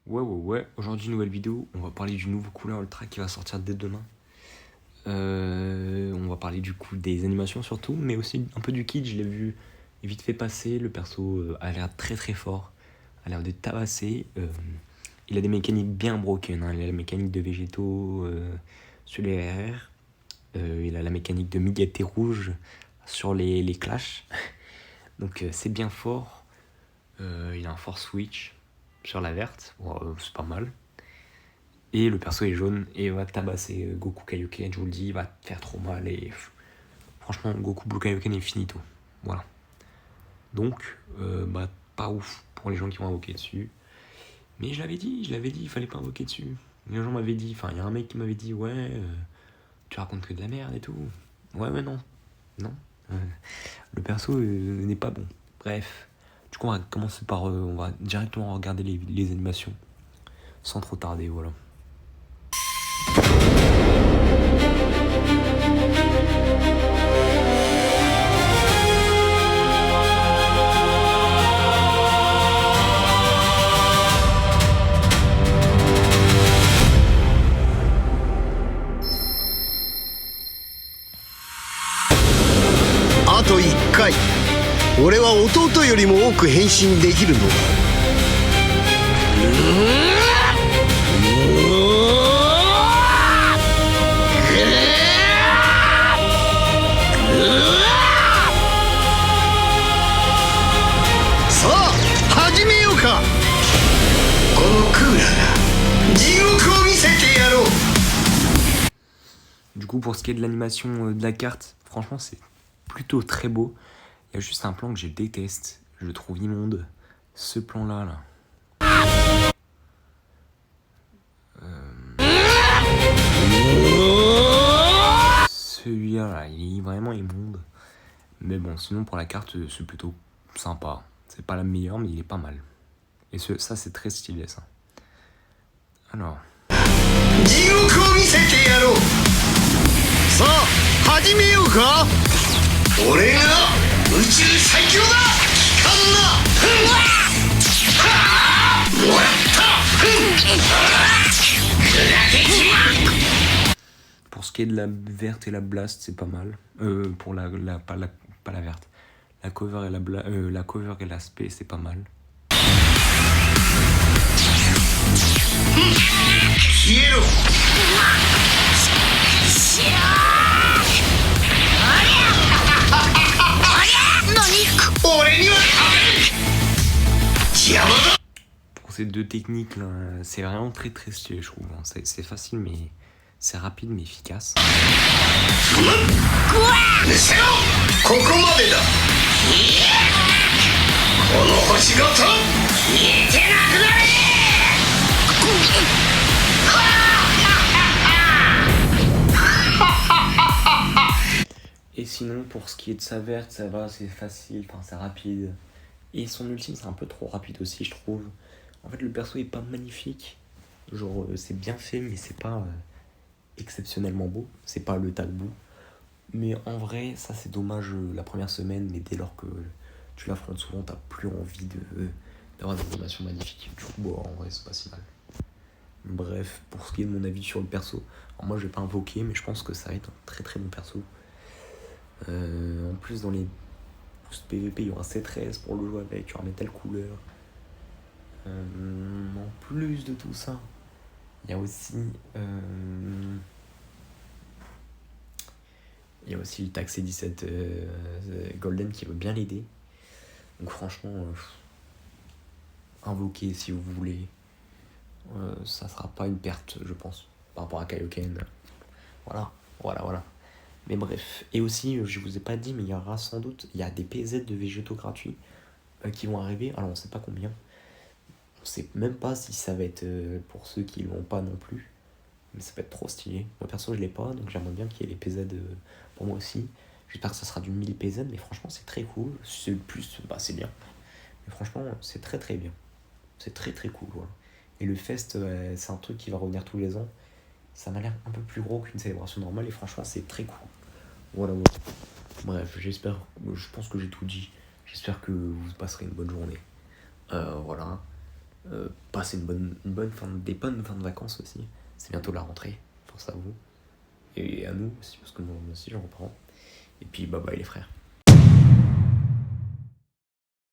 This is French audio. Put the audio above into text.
Ouais. Aujourd'hui, nouvelle vidéo. On va parler du nouveau Cooler Ultra qui va sortir dès demain. On va parler du coup des animations surtout, mais aussi un peu du kit. Je l'ai vu vite fait passer. Le perso a l'air très très fort, a l'air de tabasser. Il a des mécaniques bien broken. Il a la mécanique de végétaux sur les RR. Il a la mécanique de Migate rouge sur les clashs. Donc c'est bien fort. Il a un force switch sur la verte. C'est pas mal. Et le perso est jaune et va tabasser Goku Kaioken, je vous le dis, il va te faire trop mal. Et franchement, Goku Blue Kaioken est finito. Voilà. Donc, pas ouf pour les gens qui vont invoquer dessus. Mais je l'avais dit, il fallait pas invoquer dessus. Les gens m'avaient dit, il y a un mec qui m'avait dit, ouais, tu racontes que de la merde et tout. Ouais, mais non. Non. Le perso n'est pas bon. Bref. Du coup, on va commencer par. On va directement regarder les animations. Sans trop tarder, voilà.あと1回俺は弟よりも多く変身できるのだ。さあ始めようか。このクーラーが地獄を見せてやろう。 Du coup, pour ce qui est de l'animation de la carte, franchement, c'est plutôt très beau. Il y a juste un plan que je déteste, je le trouve immonde. Ce plan-là, là. Celui-là, là, il est vraiment immonde. Mais bon, sinon, pour la carte, c'est plutôt sympa. C'est pas la meilleure, mais il est pas mal. Et ça, c'est très stylé, ça. Alors. 地獄を見せてやろう。さあ始めようか。俺が宇宙最強だ。機関な。もらった。Pour ce qui est de la verte et la blast, c'est pas mal. Pour pas la verte. La cover et la spé, c'est pas mal. 消えろ。俺には邪魔だ。 Pour ces deux techniques là, c'est vraiment très très stylé, je trouve. C'est facile, mais c'est rapide mais efficace. せろ。ここまでだ。この星ごと消えてなくなれ。 Et sinon, pour ce qui est de sa verte, ça va, c'est facile, c'est rapide. Et son ultime, c'est un peu trop rapide aussi, je trouve. En fait, le perso est pas magnifique. Genre, c'est bien fait, mais c'est pas exceptionnellement beau. C'est pas le Talbot. Mais en vrai, ça c'est dommage la première semaine, mais dès lors que tu l'affrontes souvent, t'as plus envie d'avoir des animations magnifiques. Du coup, bon, en vrai, c'est pas si mal. Bref, pour ce qui est de mon avis sur le perso, alors moi je vais pas invoquer, mais je pense que ça va être un très très bon perso. En plus, dans les boosts PVP, il y aura C13 pour le jouer avec, il y aura telle couleur. En plus de tout ça, il y a aussi le Taxé 17 Golden qui veut bien l'aider. Donc franchement, invoquer si vous voulez. Ça sera pas une perte, je pense, par rapport à Kaioken. Voilà. Mais bref. Et aussi, je vous ai pas dit, mais il y aura sans doute, il y a des PZ de végétaux gratuits qui vont arriver. Alors on sait pas combien. On sait même pas si ça va être pour ceux qui l'ont pas non plus. Mais ça peut être trop stylé. Moi perso, je l'ai pas, donc j'aimerais bien qu'il y ait les PZ pour moi aussi. J'espère que ça sera du 1000 PZ, mais franchement, c'est très cool. C'est plus, c'est bien. Mais franchement, c'est très très bien. C'est très très cool, voilà. Et le fest, c'est un truc qui va revenir tous les ans. Ça m'a l'air un peu plus gros qu'une célébration normale et franchement, c'est très cool. Voilà. Bref, je pense que j'ai tout dit. J'espère que vous passerez une bonne journée. Voilà. Passez des bonnes fins de vacances aussi. C'est bientôt la rentrée, force à vous. Et à nous aussi, parce que moi aussi j'en reprends. Et puis bye bye les frères.